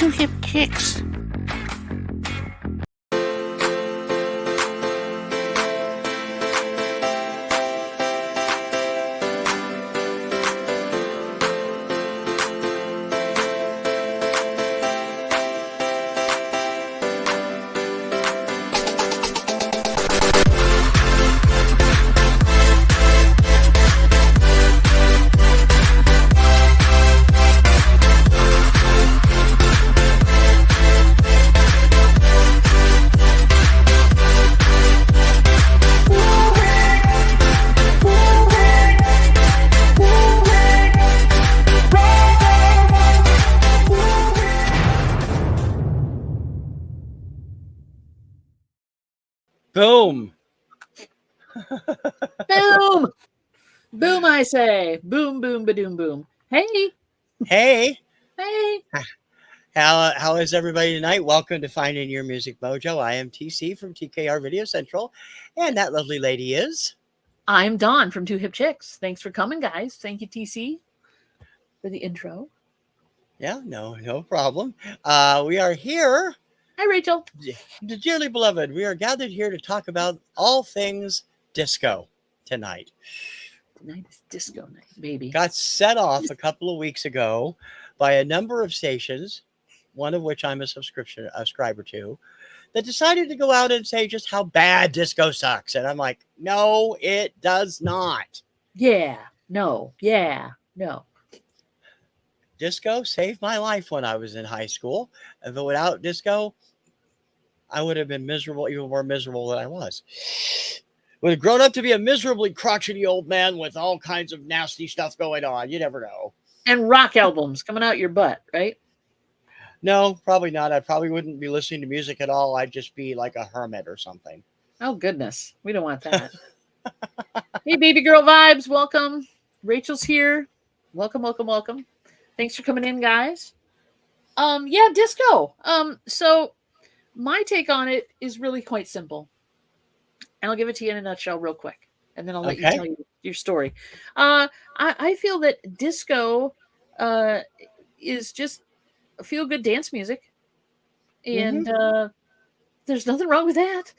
Two hip kicks. Boom. Boom. Boom, I say. Boom, boom, ba-doom, boom. Hey. Hey. Hey. How is everybody tonight? Welcome to Finding Your Music Mojo. I am TC from TKR Video Central, and that lovely lady is... I'm Dawn from Two Hip Chicks. Thanks for coming, guys. Thank you, TC, for the intro. Yeah, no problem. We are here... Hi, Rachel. Dearly beloved, we are gathered here to talk about all things disco tonight. Tonight is disco night, baby. Got set off a couple of weeks ago by a number of stations, one of which I'm a subscriber to, that decided to go out and say just how bad disco sucks. And I'm like, no, it does not. Yeah. No. Yeah. No. Disco saved my life when I was in high school. And without disco, I would have been miserable, even more miserable than I was. Would have grown up to be a miserably crotchety old man with all kinds of nasty stuff going on. You never know. And rock albums coming out your butt, right? No, probably not. I probably wouldn't be listening to music at all. I'd just be like a hermit or something. Oh, goodness. We don't want that. Hey, baby girl vibes. Welcome. Rachel's here. Welcome, welcome, welcome. Thanks for coming in, guys. Yeah, disco. So my take on it is really quite simple. And I'll give it to you in a nutshell real quick. And then I'll let you tell your story. I feel that disco is just feel-good dance music. And there's nothing wrong with that.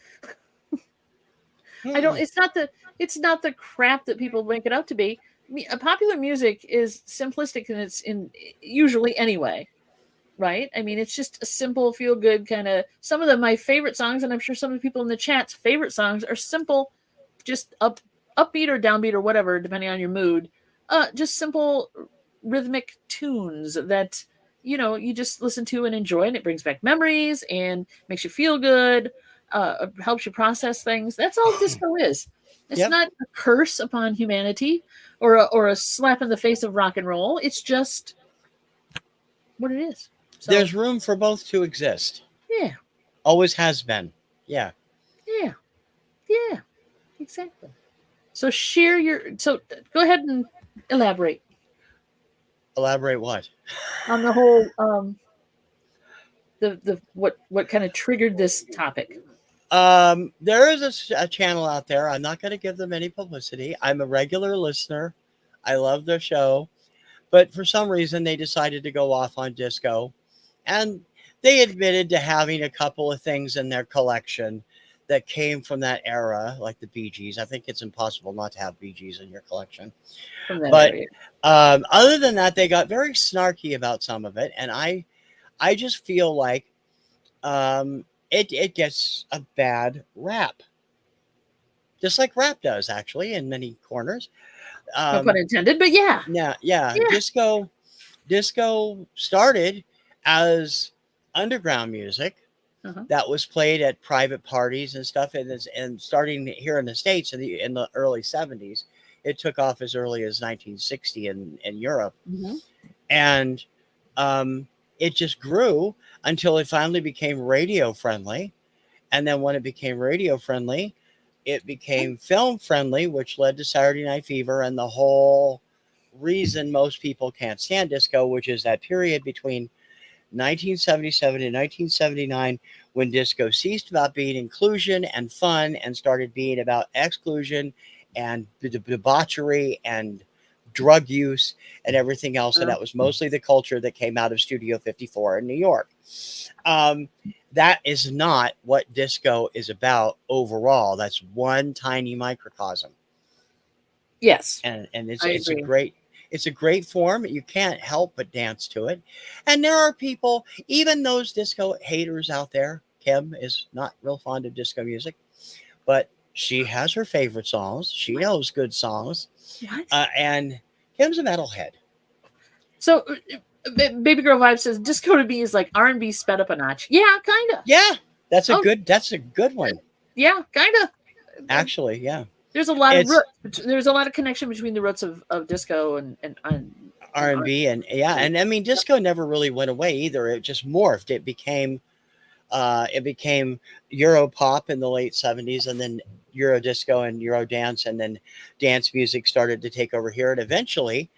It's not the crap that people make it out to be. I mean, popular music is simplistic and it's usually anyway. Right? I mean, it's just a simple, feel-good kind of... Some of my favorite songs, and I'm sure some of the people in the chat's favorite songs, are simple, just upbeat or downbeat or whatever, depending on your mood. Just simple rhythmic tunes that, you just listen to and enjoy, and it brings back memories and makes you feel good, helps you process things. That's all disco is. It's not a curse upon humanity or a slap in the face of rock and roll. It's just what it is. So, there's room for both to exist. Yeah. Always has been. Yeah. Yeah. Yeah. Exactly. So go ahead and elaborate. Elaborate what? On the whole what kind of triggered this topic. There is a channel out there. I'm not going to give them any publicity. I'm a regular listener. I love their show. But for some reason, they decided to go off on disco. And they admitted to having a couple of things in their collection that came from that era, like the Bee Gees. I think it's impossible not to have Bee Gees in your collection. But other than that, they got very snarky about some of it. And I just feel like it gets a bad rap. Just like rap does, actually, in many corners. No pun intended, but yeah. Yeah. Disco started as underground music that was played at private parties and stuff, and starting here in the States in the early 70s, it took off as early as 1960 in Europe, and it just grew until it finally became radio friendly, and then when it became radio friendly, it became film friendly, which led to Saturday Night Fever and the whole reason most people can't stand disco, which is that period between 1977 and 1979 when disco ceased about being inclusion and fun and started being about exclusion and debauchery and drug use and everything else. And that was mostly the culture that came out of Studio 54 in New York. Um, that is not what disco is about overall. That's one tiny microcosm. Yes, And I it's a agree. great form. You can't help but dance to it. And there are people, even those disco haters out there. Kim is not real fond of disco music, but she has her favorite songs. She What? knows good songs. What? And Kim's a metalhead. So, Baby Girl Vibe says disco to me is like R&B sped up a notch. Yeah, kind of. Yeah, Oh, that's a good one. yeah, kind of. Actually, yeah. There's a lot of It's there's a lot of connection between the roots of disco and R&B and yeah, R&B. and I mean disco never really went away either. It just morphed. It became Euro pop in the late 70s, and then Euro disco and Euro dance, and then dance music started to take over here, and eventually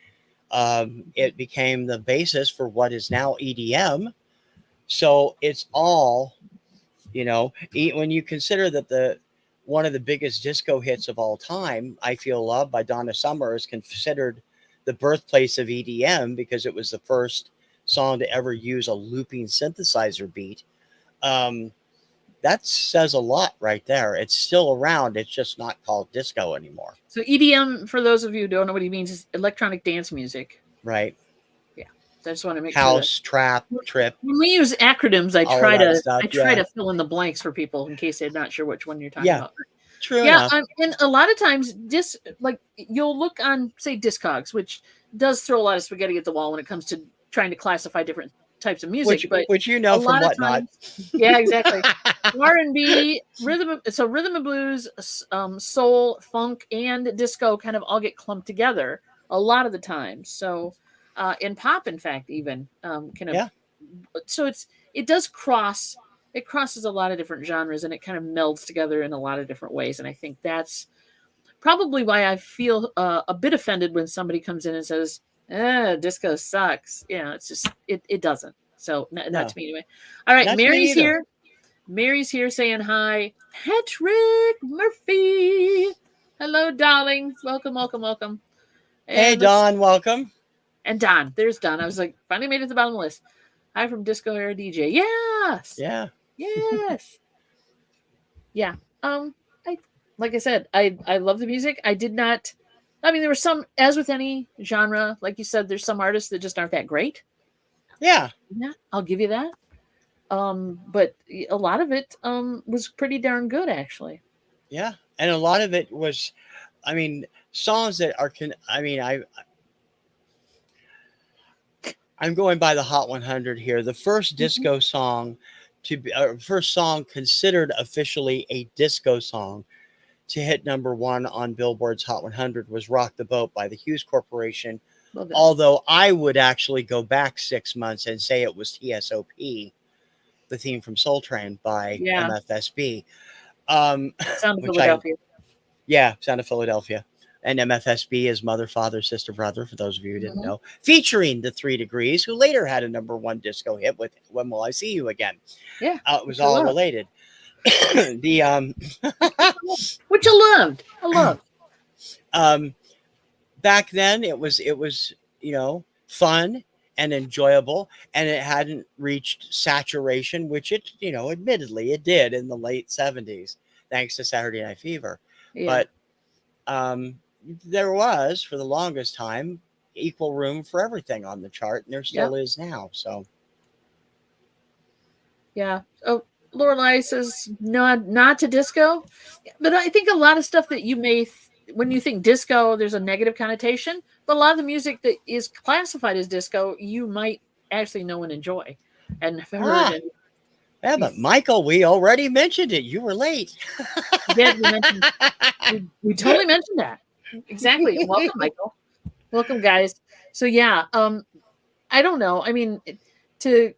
it became the basis for what is now EDM. So it's all, when you consider that the one of the biggest disco hits of all time, I Feel Love by Donna Summer, is considered the birthplace of EDM because it was the first song to ever use a looping synthesizer beat. Um, that says a lot right there. It's still around. It's just not called disco anymore. So EDM, for those of you who don't know what he means, is electronic dance music. Right. Yeah, I just want to make sure that House, trap, trip, when we use acronyms, all of that stuff. I try Yeah. to fill in the blanks for people in case they're not sure which one you're talking Yeah. about. True Yeah, enough. and a lot of times, like you'll look on, say, Discogs, which does throw a lot of spaghetti at the wall when it comes to trying to classify different types of music. But Which you a know from lot of whatnot. times, yeah, exactly. R&B, rhythm and blues, soul, funk, and disco kind of all get clumped together a lot of the time. So, in pop, in fact, even kind of Yeah. so it does cross it crosses a lot of different genres and it kind of melds together in a lot of different ways, and I think that's probably why I feel a bit offended when somebody comes in and says disco sucks. It's just it doesn't. So not No. to me anyway. All right, Not to me either. Mary's here saying hi. Patrick Murphy, hello darling, welcome. Hey And Don, welcome. and Don, there's Don. I was like, finally made it to the bottom of the list. Hi from Disco Era DJ. Yes. Yeah. Yes. Yeah. I like I said, I love the music. I did not I mean there were some, as with any genre, like you said, there's some artists that just aren't that great. Yeah. Yeah, I'll give you that. But a lot of it was pretty darn good actually. Yeah. And a lot of it was, I mean, songs that are I'm going by the Hot 100 here. The first Mhm. disco song first song considered officially a disco song to hit number 1 on Billboard's Hot 100 was Rock the Boat by the Hughes Corporation. Love that. Although I would actually go back 6 months and say it was TSOP, the theme from Soul Train by Yeah. MFSB. Sound of Which I, Philadelphia. yeah, Sound of Philadelphia. And MFSB is Mother, Father, Sister, Brother, for those of you who didn't Mhm. know, featuring the 3 Degrees, who later had a number 1 disco hit with When Will I See You Again? Yeah. It was all related. The Which I loved. I loved. um, back then it was fun and enjoyable, and it hadn't reached saturation, which it admittedly it did in the late 70s, thanks to Saturday Night Fever. Yeah. But um, there was, for the longest time, equal room for everything on the chart, and there Yeah. still is now. So Yeah. Oh, Lorelai says not to disco, but I think a lot of stuff that you may when you think disco, there's a negative connotation. But a lot of the music that is classified as disco, you might actually know and enjoy, and have heard. ah And yeah, be, but Michael, we already mentioned it. You were late. did we mentioned we totally mentioned that exactly. Welcome, Michael. Welcome, guys. So yeah, I don't know. I mean, to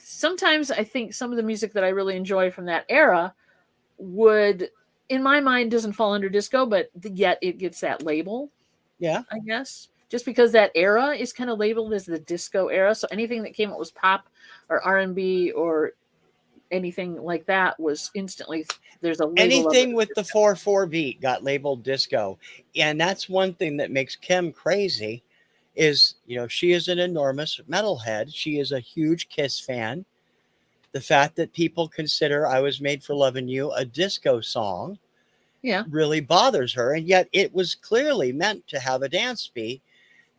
sometimes I think some of the music that I really enjoy from that era would, in my mind, doesn't fall under disco, but yet it gets that label, Yeah. I guess, just because that era is kind of labeled as the disco era. So anything that came out was pop or R&B or anything like that was instantly there's a label of it. Anything with the 4/4 beat got labeled disco. And that's one thing that makes Kim crazy is, she is an enormous metalhead. She is a huge Kiss fan. The fact that people consider I Was Made for Loving You a disco song Yeah. really bothers her. And yet it was clearly meant to have a dance beat.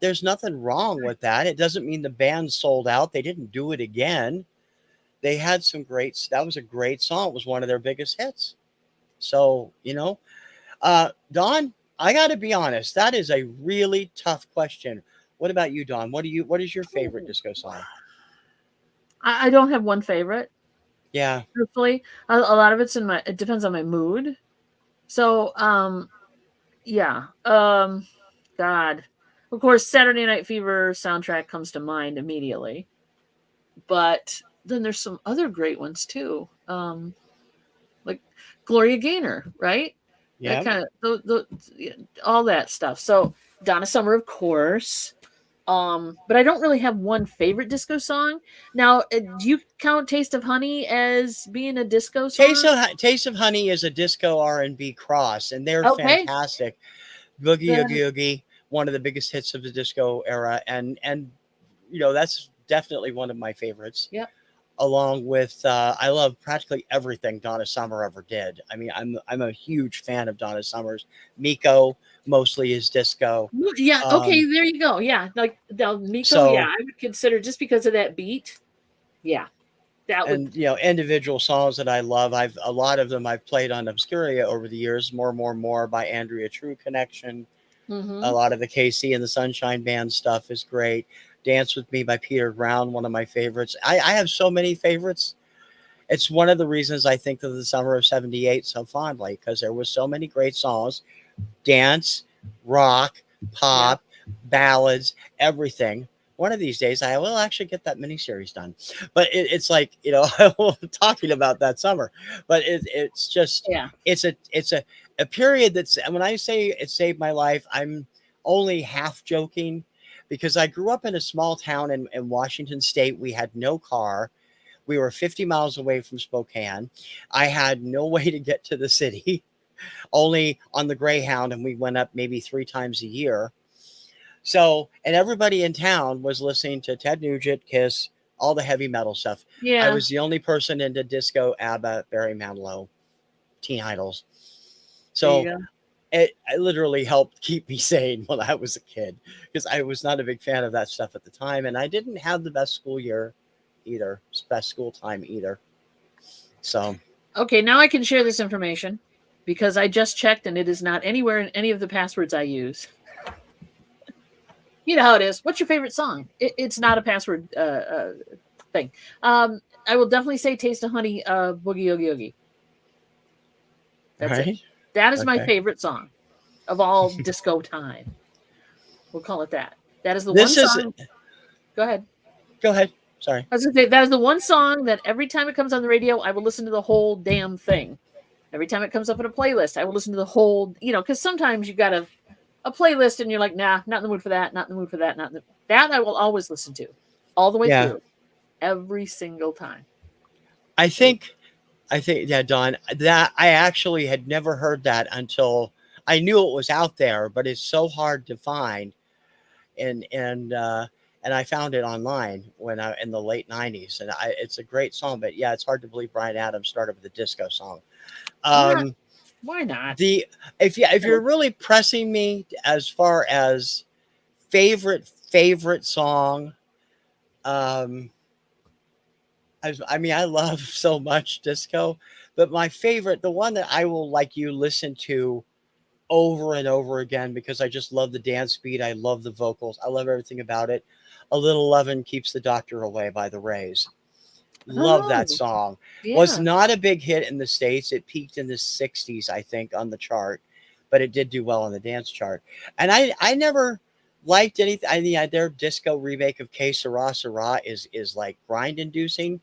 There's nothing wrong with that. It doesn't mean the band sold out. They didn't do it again. They had that was a great song. It was one of their biggest hits. So, Don, I got to be honest. That is a really tough question. What about you, Don? What is your favorite disco song? I don't have one favorite. Yeah. Truthfully, a lot of it depends on my mood. So, yeah. God. Of course, Saturday Night Fever soundtrack comes to mind immediately. But then there's some other great ones too. Like Gloria Gaynor, right? That Yeah. kind of all that stuff. So Donna Summer, of course. But I don't really have one favorite disco song. Now, do you count "Taste of Honey" as being a disco song? Taste of Honey is a disco R&B cross, and they're Okay, fantastic. Boogie then Oogie Oogie, one of the biggest hits of the disco era, and that's definitely one of my favorites. yep. Along with I love practically everything Donna Summer ever did. I mean, I'm a huge fan of Donna Summer's. Miko mostly is disco. Yeah. Okay. Um, There you go. Yeah. Like the Miko. Yeah, so I would consider just because of that beat. Yeah, that would. and individual songs that I love. A lot of them I've played on Obscuria over the years. More by Andrea True Connection. A Mm-hmm. lot of the KC and the Sunshine Band stuff is great. Dance with Me by Peter Brown, one of my favorites. I have so many favorites. It's one of the reasons I think of the summer of '78 so fondly, because there was so many great songs, dance, rock, Yeah. pop, ballads, everything. One of these days, I will actually get that miniseries done. But it's like talking about that summer. But it's just Yeah. it's a period that's, and when I say it saved my life, I'm only half joking, because I grew up in a small town in Washington State. We had no car. We were 50 miles away from Spokane. I had no way to get to the city, only on the Greyhound, and we went up maybe 3 times a year. So, and everybody in town was listening to Ted Nugent, Kiss, all the heavy metal stuff. I Yeah. was the only person into disco, ABBA, Barry Manilow, Teen Idols. There you So go. it literally helped keep me sane when I was a kid, because I was not a big fan of that stuff at the time, and I didn't have the best school year either, best school time either. So Okay. Now I can share this information because I just checked and it is not anywhere in any of the passwords I use. You know how it is. What's your favorite song? It's not a password thing. I will definitely say "Taste of Honey," "Boogie Oogie Oogie." That's it. right, That is my okay. favorite song of all disco time. We'll call it that. That is the one This is song. Go ahead. Go ahead. Sorry. I was gonna say that is the one song that every time it comes on the radio, I will listen to the whole damn thing. Every time it comes up in a playlist, I will listen to the whole. Because sometimes you got a playlist and you're like, nah, not in the mood for that, not in the mood for that, not in the, that I will always listen to, all the way Yeah, through, every single time. I think yeah, Don. That I actually had never heard that until I knew it was out there, but it's so hard to find. And I found it online when I in the late '90s, and it's a great song. But yeah, it's hard to believe Brian Adams started with a disco song. Yeah, Um, why not? the if you're really pressing me as far as favorite song, um, I mean, I love so much disco, but my favorite, the one that I will like you listen to over and over again, because I just love the dance beat. I love the vocals. I love everything about it. A Little Lovin' Keeps the Doctor Away by the Rays. Love that Oh, song. Was yeah. not a big hit in the States. It peaked in the 60s, I think, on the chart, but it did do well on the dance chart. And I never liked anything. I mean, their disco remake of K Sarah Sarah is like grind inducing,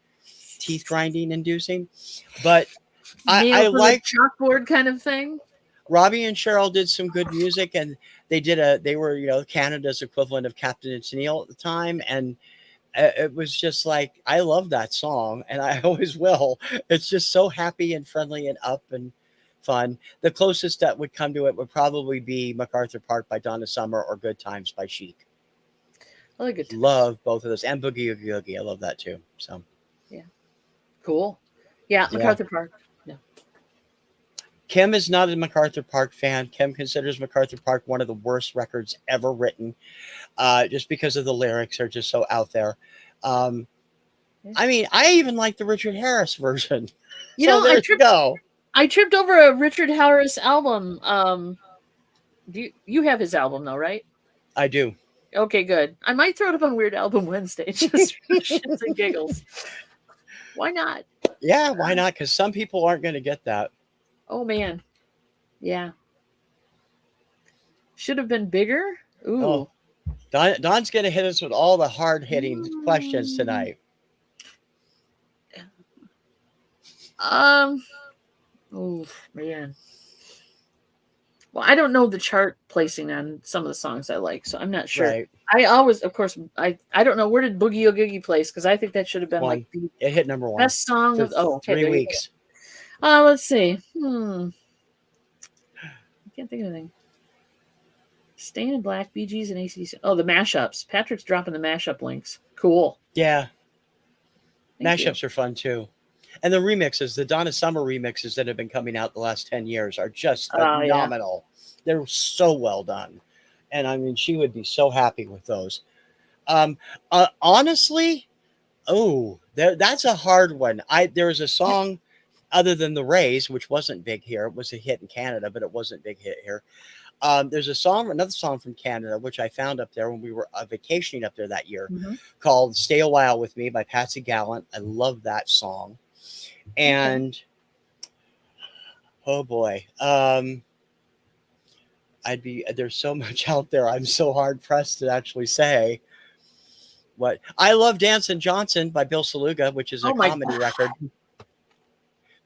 teeth grinding inducing. But I Nails on the liked chalkboard kind of thing. Robbie and Cheryl did some good music, and they were Canada's equivalent of Captain and Tennille at the time, and it was just like I love that song, and I always will. It's just so happy and friendly and up and fun. The closest that would come to it would probably be MacArthur Park by Donna Summer or Good Times by Chic. I like Good Times. Love both of those, and Boogie Oogie Oogie. I love that too. So yeah, cool. Yeah, yeah. MacArthur Park. No. Kim is not a MacArthur Park fan. Kim considers MacArthur Park one of the worst records ever written, just because of the lyrics are just so out there. I mean, I even like the Richard Harris version. You So know, there you go. I tripped over a Richard Harris album. Do you have his album though, right? I do. Okay, good. I might throw it up on Weird Album Wednesday just for shits and giggles. Why not? Yeah, why not? Because some people aren't going to get that. Oh man, yeah. Should have been bigger. Ooh. Oh, Don's going to hit us with all the hard hitting questions tonight. Oh man. Well, I don't know the chart placing on some of the songs I like, so I'm not sure. Right. I always, of course, I don't know where did Boogie Oogie Oogie place because I think that should have been like the it hit number one. best song of 3 weeks. Let's see. I can't think of anything. Stain in Black, Bee Gees, and AC/DC. Oh, the mashups. Patrick's dropping the mashup links. Cool. Yeah. Thank Mashups are fun too. And the remixes, the Donna Summer remixes that have been coming out the last 10 years are just phenomenal. Yeah. They're so well done. And I mean, she would be so happy with those. Honestly, that's a hard one. There was a song other than The Rays, which wasn't big here. It was a hit in Canada, but it wasn't big hit here. There's another song from Canada, which I found up there when we were vacationing up there that year, called Stay a While With Me by Patsy Gallant. I love that song. And oh boy, there's so much out there. I'm so hard pressed to actually say what. I love Dancin' Johnson by Bill Saluga, which is a comedy record.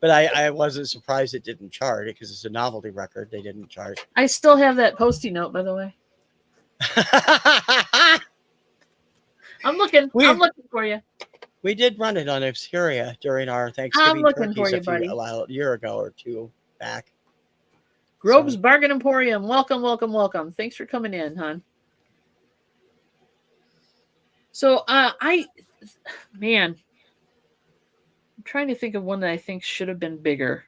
But I wasn't surprised it didn't chart it because it's a novelty record. They didn't chart. I still have that Posty note, by the way. I'm looking for you. We did run it on Obscuria during our Thanksgiving turkeys a year ago or two back. Grove's Bargain Emporium. Welcome, welcome, welcome. Thanks for coming in, hon. So I'm trying to think of one that I think should have been bigger.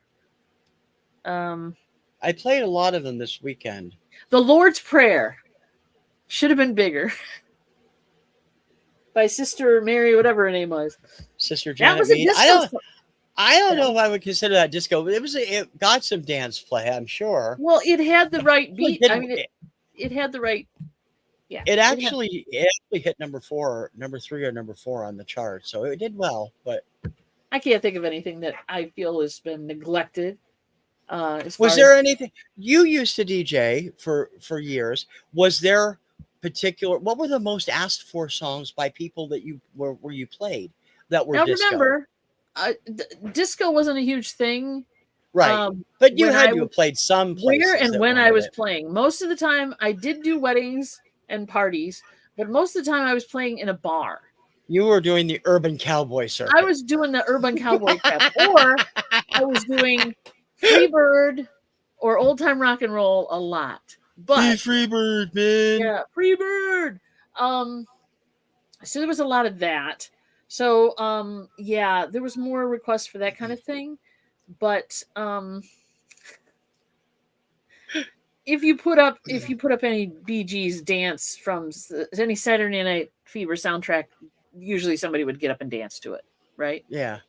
I played a lot of them this weekend. The Lord's Prayer should have been bigger. By Sister Mary, whatever her name was. Sister Janet. That was a disco. I don't know if I would consider that disco. It got some dance play, I'm sure. Well, it had the right beat. It had the right. Yeah. It actually hit number 3 or number 4 on the chart, so it did well. But I can't think of anything that I feel has been neglected. Was there anything you used to DJ for years? Was there what were the most asked for songs by people that you played that were disco? Remember, disco wasn't a huge thing, right? But you had to have played some places. Where and when I was playing, most of the time I did do weddings and parties, but most of the time I was playing in a bar. You were doing the urban cowboy circuit. I was doing the urban cowboy crap, or I was doing Freebird or old time rock and roll a lot. But Freebird, man. Yeah, Freebird. So there was a lot of that. So there was more requests for that kind of thing. But if you put up any Bee Gees dance from any Saturday Night Fever soundtrack, usually somebody would get up and dance to it, right? Yeah.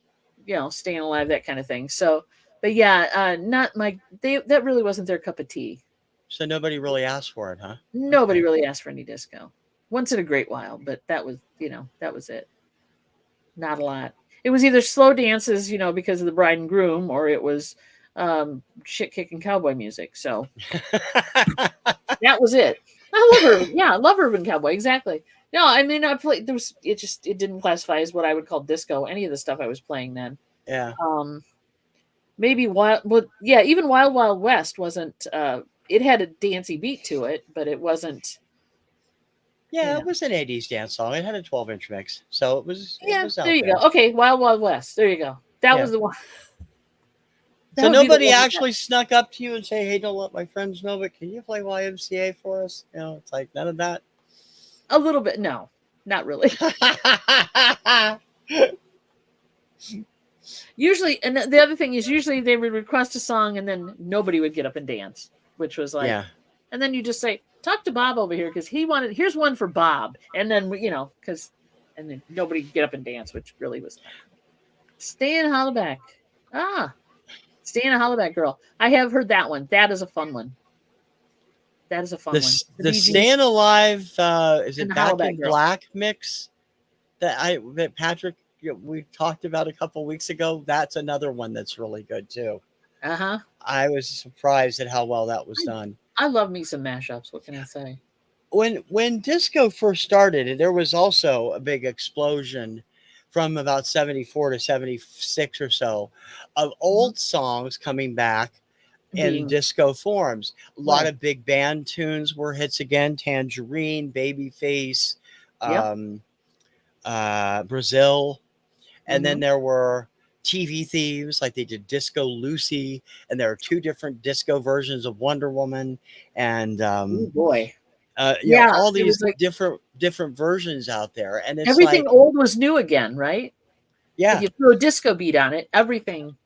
Staying alive, that kind of thing. So, but yeah, that really wasn't their cup of tea. So nobody really asked for it, huh? Nobody really asked for any disco. Once in a great while, but that was it. Not a lot. It was either slow dances, because of the bride and groom, or it was shit-kicking cowboy music. So that was it. I love her. Yeah, I love urban cowboy. Exactly. No, I mean, I played. It didn't classify as what I would call disco. Any of the stuff I was playing then. Yeah. Maybe even Wild Wild West wasn't. It had a dancey beat to it, but it wasn't. Yeah, it was an 80s dance song. It had a 12-inch mix. So it Yeah, was there out you there. go. Okay, Wild Wild West. There you go. That Yeah. was the one. That So would be the nobody one. actually snuck up to you and say, "Hey, don't let my friends know, but can you play YMCA for us?" You know, it's like none of that. A little bit. No, not really. Usually, and the other thing is, usually they would request a song and then nobody would get up and dance, which was like, Yeah. and then you just say, talk to Bob over here because he wanted, here's one for Bob. And then, because, and then nobody get up and dance, which really was not. Stay in Hollaback. Ah, Stay in a Hollaback Girl. I have heard that one. That is a fun one. That is a fun one. The The Bee Gees Staying Alive is and it the Back in Hollaback Girl. Black mix that Patrick we talked about a couple weeks ago. That's another one that's really good too. Uh-huh. I was surprised at how well that was done. I love me some mashups. What can I say? When disco first started, there was also a big explosion from about 74 to 76 or so of old songs coming back in Being disco forms. A lot right. of big band tunes were hits again: Tangerine, Babyface, Yep. um, Brazil. And then Mm-hmm. there were TV themes, like they did Disco Lucy, and there are two different disco versions of Wonder Woman, and Oh boy. Yeah. all It these was like different versions out there. And it's everything like, old was new again, right? If yeah, you threw a disco beat on it, everything.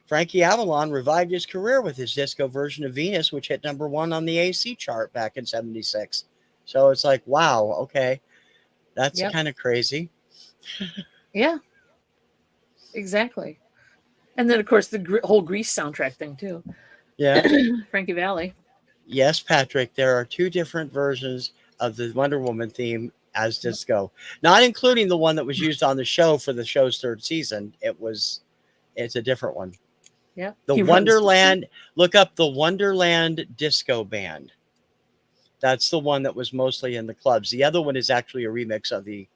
Frankie Avalon revived his career with his disco version of Venus, which hit #1 on the AC chart back in '76. So it's like, wow, okay, that's Yep. kind of crazy. Yeah. Exactly. And then of course the whole Grease soundtrack thing too. Yeah. Frankie Valli. Yes, Patrick, there are two different versions of the Wonder Woman theme as Yep. disco, not including the one that was used on the show for the show's third season. It's a different one. Yep. The He runs. Wonderland, look up the Wonderland Disco Band. That's the one that was mostly in the clubs. The other one is actually a remix of the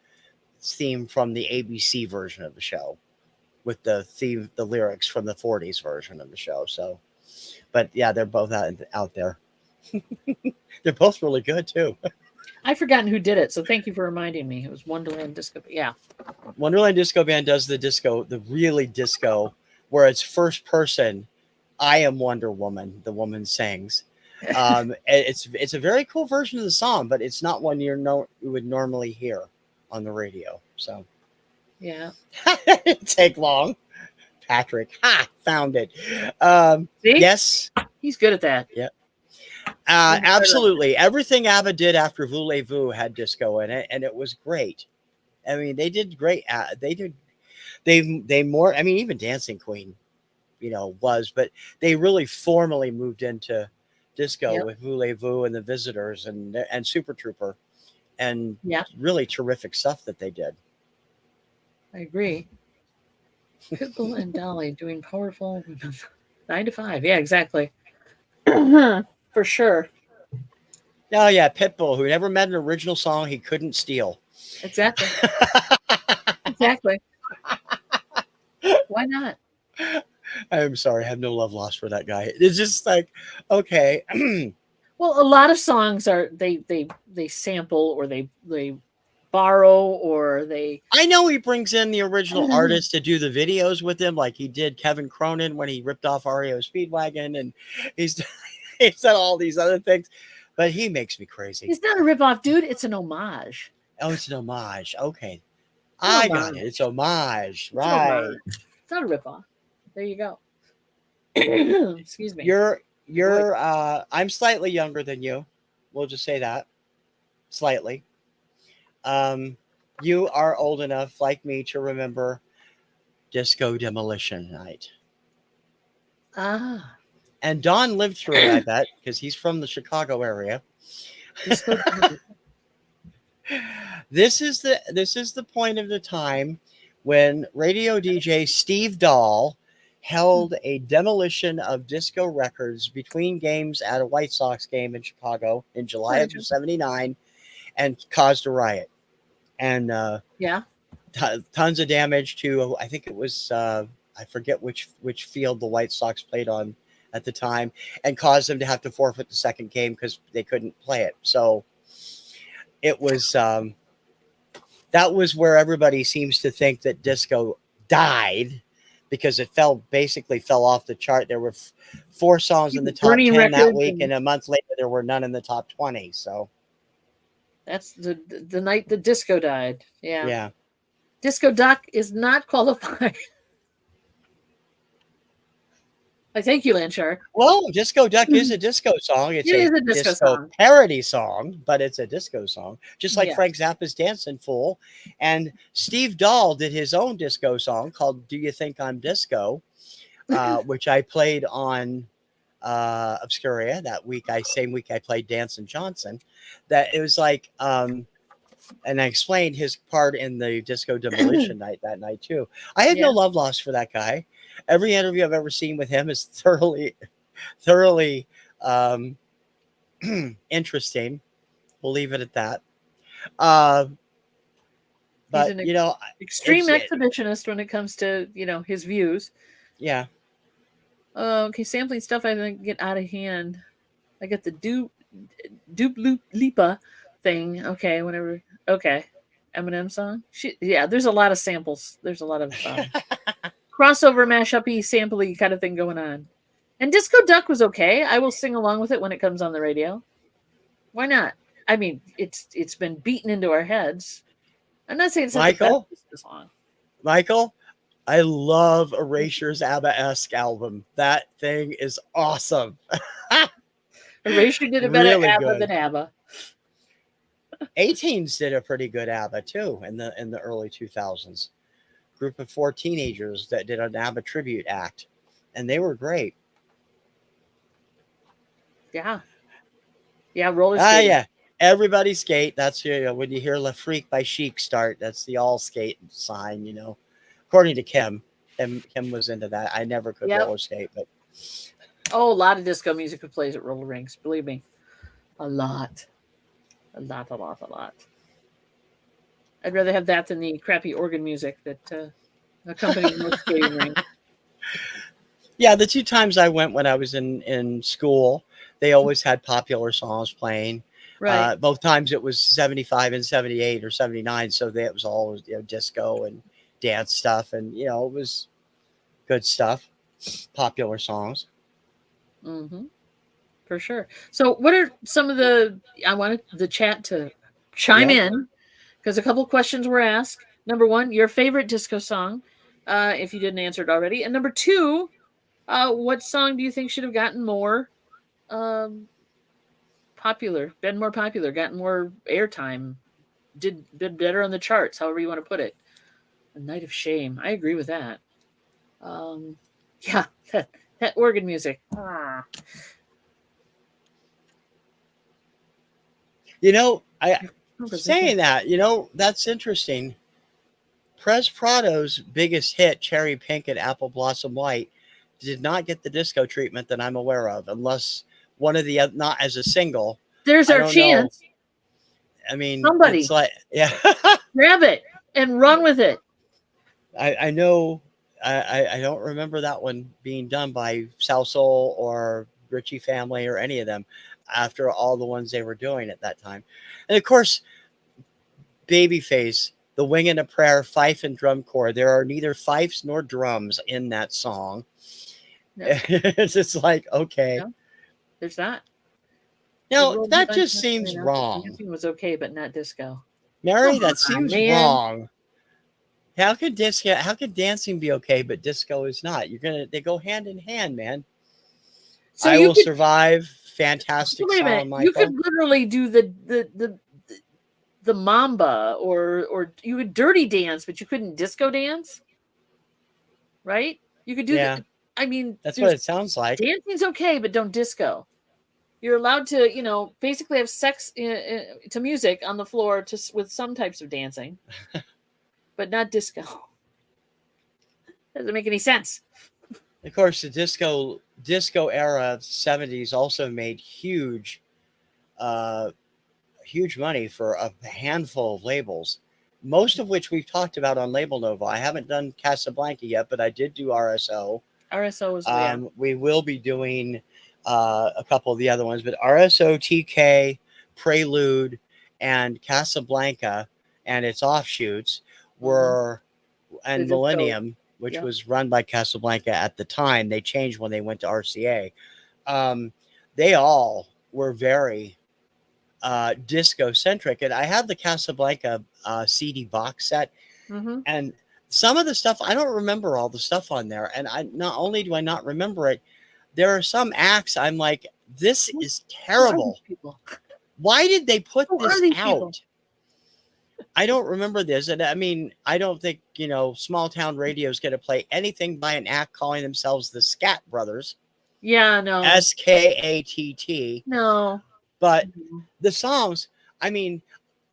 theme from the ABC version of the show with the lyrics from the 40s version of the show. So, but yeah, they're both out there. They're both really good too. I've forgotten who did it, so thank you for reminding me. It was Wonderland Disco. Yeah. Wonderland Disco Band does the really disco, where it's first person. I am Wonder Woman. The woman sings. It's a very cool version of the song, but it's not one you would normally hear on the radio. So Yeah. it didn't take long. Patrick, found it. See? Yes, He's good at that. yeah, He's incredible. absolutely. Everything ABBA did after Voulez-Vous had disco in it, and it was great. I mean, they did great. They more. I mean, even Dancing Queen, was, but they really formally moved into disco Yep. with Voulez-Vous and the Visitors and Super Trooper, and Yeah. really terrific stuff that they did. I agree. Pitbull and Dolly doing powerful 9 to 5. Yeah, exactly. For sure. Oh yeah, Pitbull, who never met an original song he couldn't steal. Exactly. Exactly. Why not? I'm sorry, I have no love lost for that guy. It's just like, okay. Well, a lot of songs are they sample or they borrow or they I know he brings in the original artist to do the videos with him, like he did Kevin Cronin when he ripped off REO Speedwagon, and he's he's done all these other things, but he makes me crazy. It's not a ripoff, dude. It's an homage. Oh, it's an homage. Okay, It's an I got it. homage. It's homage, It's an right? homage. It's not a ripoff. There you go. Excuse me. You're I'm slightly younger than you. We'll just say that. Slightly. You are old enough like me to remember Disco Demolition Night. Ah, And Don lived through it, I bet, because he's from the Chicago area. disco. This is the point of the time when radio DJ Steve Dahl held a demolition of disco records between games at a White Sox game in Chicago in July of '79 and caused a riot. And Yeah. tons of damage to, I think it was, I forget which field the White Sox played on at the time, and caused them to have to forfeit the second game because they couldn't play it. So it was that was where everybody seems to think that disco died because it basically fell off the chart. There were four songs in the top Burning 10 that records, week, and and a month later there were none in the top 20. So that's the night the disco died. Yeah, yeah. Disco Duck is not qualified. I thank you, Lanchar. Well, Disco Duck is a disco song. It's It is a a disco disco song. parody song, but it's a disco song, just like Yeah. Frank Zappa's Dancing Fool. And Steve Dahl did his own disco song called Do You Think I'm Disco, which I played on Obscuria that week. Same week I played Dancing Johnson. That it was like, and I explained his part in the Disco Demolition night that night too. I had no Yeah. love lost for that guy. Every interview I've ever seen with him is thoroughly um, interesting. We'll leave it at that. Uh, He's but an you know, extreme it, exhibitionist when it comes to, his views. yeah. Okay, sampling stuff I think get out of hand. I get the dupe loop lipa thing. Okay, whenever. Okay, Eminem song. Yeah, there's a lot of samples. There's a lot of crossover mashup-y, sample-y kind of thing going on. And Disco Duck was okay. I will sing along with it when it comes on the radio. Why not? I mean, it's been beaten into our heads. I'm not saying it's not the Michael, best song. Michael, I love Erasure's ABBA-esque album. That thing is awesome. Erasure did a better Really ABBA good. than ABBA. 18s did a pretty good ABBA too in the early 2000s. Group of 4 teenagers that did an ABBA tribute act, and they were great. Yeah. Yeah, roller Ah, skating. yeah. Everybody skate. That's when you hear La Freak by Chic start, that's the all skate sign, According to Kim. Kim was into that. I never could Yep. roller skate, but Oh, a lot of disco music who plays at roller rinks. Believe me. A lot. A lot, a lot, a lot. I'd rather have that than the crappy organ music that accompanies most skating rinks. yeah, the 2 times I went when I was in school, they always had popular songs playing. Right. Both times it was 75 and 78 or 79, so it was all disco and dance stuff, and it was good stuff, popular songs. Mm-hmm. For sure. So, what are some of I wanted the chat to chime in because a couple of questions were asked. Number one, your favorite disco song, if you didn't answer it already. And number two, what song do you think should have gotten more popular, been more popular, gotten more airtime, did better on the charts, however you want to put it? A Night of Shame. I agree with that. Yeah, that organ music. Saying that, that's interesting. Prez Prado's biggest hit, Cherry Pink and Apple Blossom White, did not get the disco treatment that I'm aware of, unless one of the not as a single. There's our chance. I mean, somebody it's like, yeah, grab it and run with it. I know. I don't remember that one being done by South Soul or Ritchie Family or any of them after all the ones they were doing at that time. And of course, Babyface, The Wing and a Prayer, fife and drum corps. There are neither fifes nor drums in that song. No. It's just like, okay. No, there's not. No, that just seems wrong. Dancing was okay, but not disco. Mary, that seems wrong. How could dancing be okay, but disco is not? They go hand in hand, man. So I Will Survive. Fantastic song, Michael. You could literally do the mamba or you could dirty dance, but you couldn't disco dance, right? You could do that. I mean, that's what it sounds like. Dancing's okay, but don't disco. You're allowed to, basically have sex to music on the floor with some types of dancing, but not disco. Doesn't make any sense. Of course, the disco era, 70s, also made huge money for a handful of labels, most of which we've talked about on Label Nova. I haven't done Casablanca yet, but I did do RSO. RSO was we will be doing a couple of the other ones, but RSO, TK, Prelude, and Casablanca and its offshoots Mhm. were, The and disco. Millennium, which Yeah. was run by Casablanca at the time. They changed when they went to RCA. Um, they all were very disco centric, and I have the Casablanca CD box set, Mhm. and some of the stuff I don't remember all the stuff on there, and I not only do I not remember it, there are some acts I'm like, this Who is who are these terrible. people? Why did they put Who are this these people? out? I don't remember this, and I mean, I don't think small town radio is going to play anything by an act calling themselves the Scat Brothers, Yeah, no. SKATT. No. But Mhm. the songs, I mean,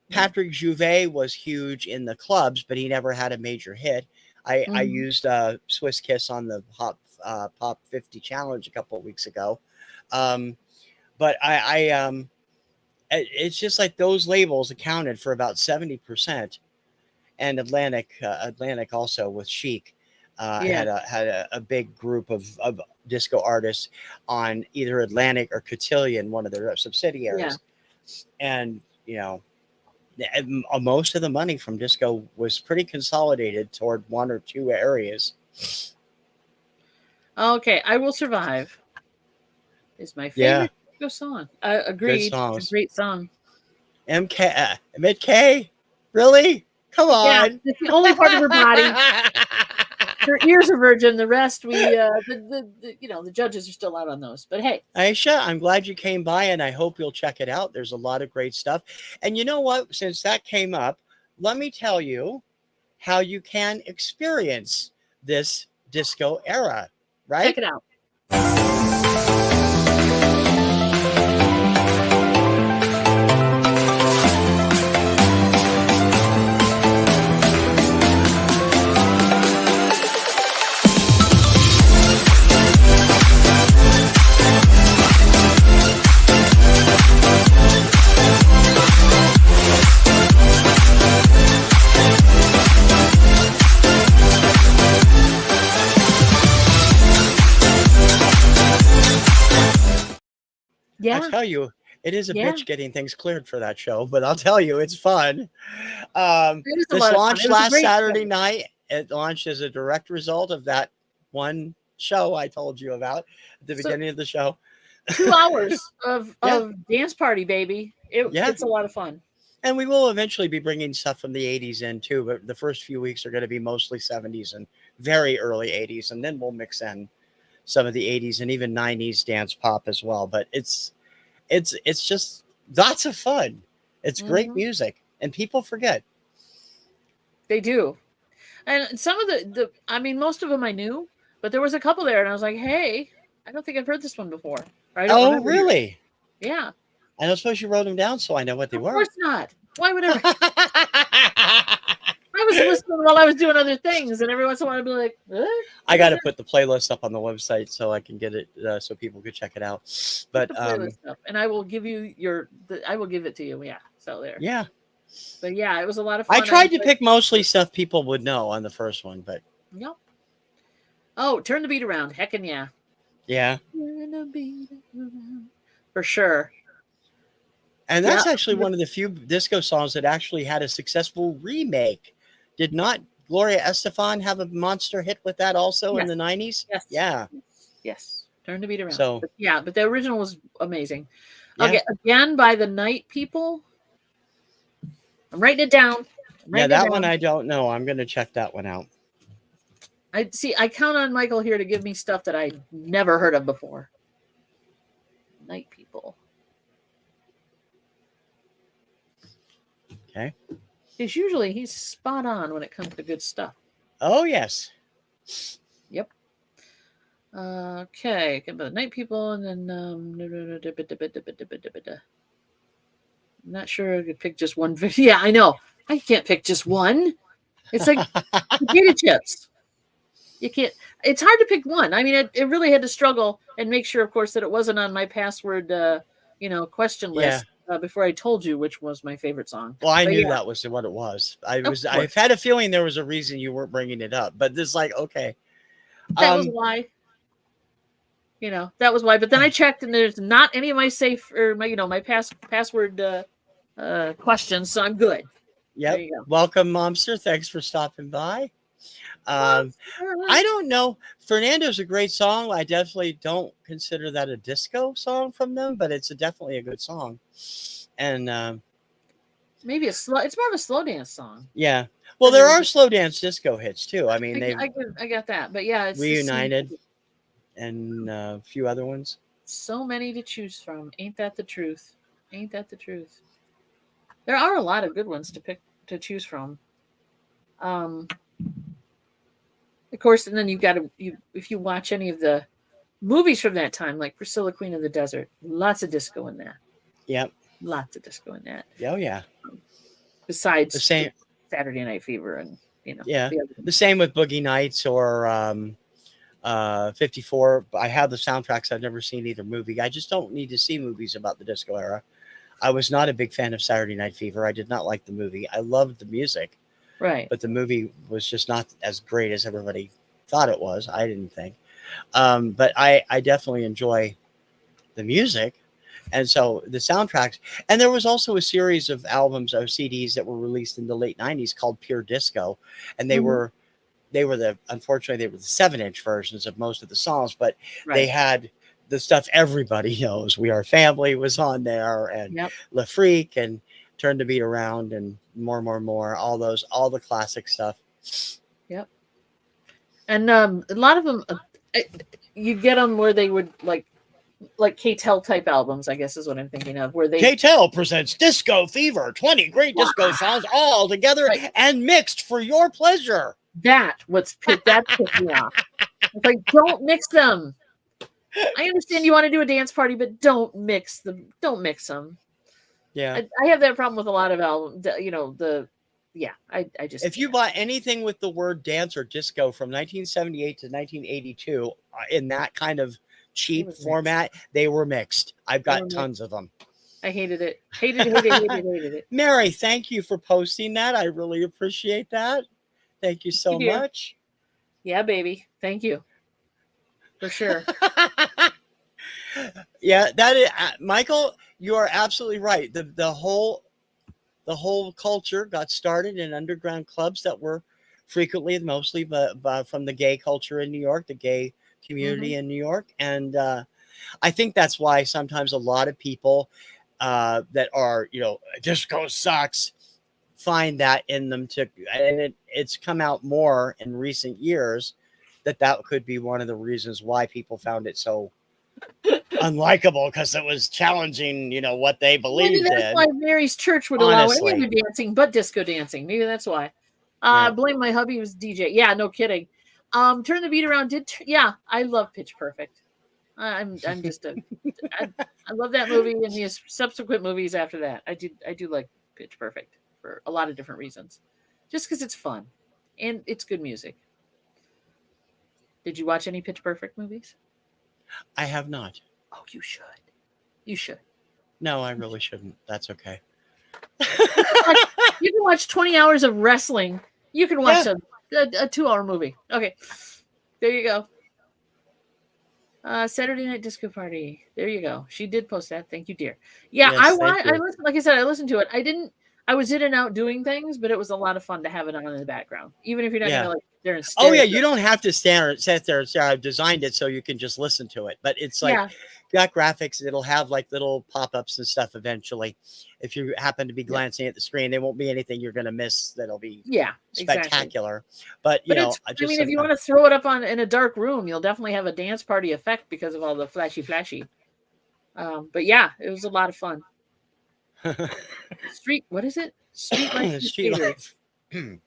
Yeah. Patrick Juvet was huge in the clubs, but he never had a major hit. I Mhm. used Swiss Kiss on the Pop 50 Challenge a couple of weeks ago, um, but it's just like those labels accounted for about 70%, and Atlantic also with Chic. Yeah. Had a big group of disco artists on either Atlantic or Cotillion, one of their Yeah. subsidiaries, and most of the money from disco was pretty consolidated toward one or two areas. Okay, I Will Survive is my Yeah, favorite disco song. good Agreed. It's a songs. great song. MK, really? Come Yeah, on. it's the only part of her body. Her ears are virgin. The rest, we the judges are still out on those. But hey, Aisha, I'm glad you came by and I hope you'll check it out. There's a lot of great stuff. And you know what? Since that came up, let me tell you how you can experience this disco era, check right? it out. I Yeah, tell you, it is a yeah. bitch getting things cleared for that show, but I'll tell you, it's fun. It was a This lot of fun. launched It was a last great show. Saturday night. It launched as a direct result of that one show I told you about at the So beginning of the show. 2 hours of Yeah, dance party, baby. yeah. It's a lot of fun. And we will eventually be bringing stuff from the 80s in too, but the first few weeks are going to be mostly 70s and very early 80s. And then we'll mix in some of the 80s and even 90s dance pop as well. But it's just lots of fun. It's great Hmm. music, and people forget. They do. And some of I mean, most of them I knew, but there was a couple there, and I was like, "Hey, I don't think I've heard this one before, or I don't Oh, remember hearing." really? Yeah, I don't suppose you wrote them down so I know what they of were. course not. Why would I? I was listening while I was doing other things, and every once in a while I'd be like, I what got is to that?" put the playlist up on the website so I can get it so people could check it out. Put But the playlist up, and I will give you I will give it to you. Yeah, so there. yeah, But yeah, it was a lot of I fun. I tried to enjoyed pick mostly stuff people would know on the first one, but Yep. Oh, turn the beat around. Heckin' yeah. yeah. Turn the beat around. For sure. And Yeah. that's actually one of the few disco songs that actually had a successful remake. Did not Gloria Estefan have a monster hit with that also in Yes. the 90s? Yes. Yeah. Yes. Yes. Turn the beat around. So, But yeah, but the original was amazing. yeah. Okay, again by the Night People. I'm writing it down. I'm Yeah, writing it that one down. I don't know. I'm going to check that one out. I see. I count on Michael here to give me stuff that I never heard of before. Night People. Okay. Because usually he's spot on when it comes to good stuff. Oh, yes. Yep. Okay. The Night People, and then I'm not sure I could pick just one video. Yeah, I know. I can't pick just one. It's like potato chips. You can't. It's hard to pick one. I mean, it really had to struggle and make sure, of course, that it wasn't on my password, question Yeah. list before I told you which was my favorite song. Well, I But knew yeah, that was what it was. of I've course, had a feeling there was a reason you weren't bringing it up, but this like, okay. that was Um, why. That was why. But then I checked, and there's not any of my safe or my password questions, so I'm good. Yep. There you go. Welcome, Momster. Thanks for stopping by. I don't know. Fernando's a great song. I definitely don't consider that a disco song from them, but it's definitely a good song. And maybe it's more of a slow dance song. Yeah. Well, there are slow dance disco hits too. I mean, I got that, but yeah, it's Reunited and a few other ones. So many to choose from. Ain't that the truth? Ain't that the truth? There are a lot of good ones to choose from. Of course, and then you've got if you watch any of the movies from that time, like Priscilla, Queen of the Desert, lots of disco in that. Yep. Lots of disco in that. Oh yeah. Besides the same Saturday Night Fever and the same with Boogie Nights or 54. I have the soundtracks. I've never seen either movie. I just don't need to see movies about the disco era. I was not a big fan of Saturday Night Fever. I did not like the movie. I loved the music. Right. But the movie was just not as great as everybody thought it was. I didn't think. But I definitely enjoy the music. And so the soundtracks. And there was also a series of albums or CDs that were released in the late 90s called Pure Disco. And they were unfortunately, they were the 7-inch versions of most of the songs, but they had the stuff everybody knows. We Are Family was on there, and La Freak, and Turn the Beat Around, and more. All the classic stuff. Yep. And a lot of them, you get them where they would like K-Tel type albums, I guess is what I'm thinking of, where they K-Tel presents Disco Fever, 20 great disco songs all together and mixed for your pleasure. That pissed me off. It's like, don't mix them. I understand you want to do a dance party, but don't mix them. Don't mix them. Yeah, I have that problem with a lot of albums. I just if you bought anything with the word dance or disco from 1978 to 1982 in that kind of cheap format, they were mixed. I've got tons of them. I hated it. Hated it. Mary, thank you for posting that. I really appreciate that. Thank you so much. Yeah, baby. Thank you. For sure. Yeah, that is, Michael, you are absolutely right. The whole culture got started in underground clubs that were frequently and mostly from the gay culture in New York, the gay community in New York. And I think that's why sometimes a lot of people that are, disco sucks, find that in them and it's come out more in recent years that could be one of the reasons why people found it so unlikable, because it was challenging, what they believed. Maybe that's why Mary's church would allow any other dancing but disco dancing. Maybe that's why. Blame my hubby who's DJ. Yeah, no kidding. Turn the Beat Around I love Pitch Perfect. I'm just I love that movie and the subsequent movies after that. I do like Pitch Perfect for a lot of different reasons. Just because it's fun and it's good music. Did you watch any Pitch Perfect movies? I have not. Oh, you should. You should. No, I really shouldn't. That's okay. You can watch 20 hours of wrestling. You can watch a 2-hour movie. Okay. There you go. Saturday Night Disco Party. There you go. She did post that. Thank you, dear. Yeah, yes, I listened, like I said, I listened to it. I was in and out doing things, but it was a lot of fun to have it on in the background. Even if you're not going to like there and stare. Oh yeah, you don't have to sit there and say I've designed it so you can just listen to it. But it's like got graphics, it'll have like little pop-ups and stuff eventually. If you happen to be glancing at the screen, there won't be anything you're going to miss that'll be spectacular. Exactly. But if you want to throw it up in a dark room, you'll definitely have a dance party effect because of all the flashy. But yeah, it was a lot of fun. What is it? Street Life. I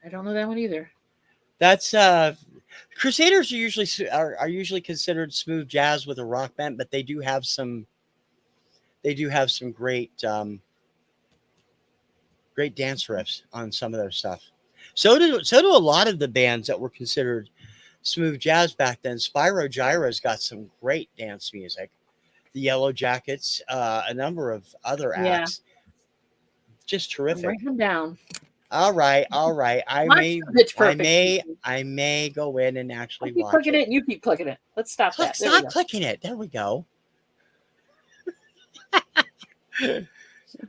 don't know that one either. That's Crusaders are usually considered smooth jazz with a rock band, but they do have some great great dance riffs on some of their stuff. So do a lot of the bands that were considered smooth jazz back then. Spyro Gyra's got some great dance music. The Yellow Jackets, a number of other acts, just terrific. Write them down. All right. I may go in and actually keep clicking it. You keep clicking it. Let's stop Stop clicking it. There we go.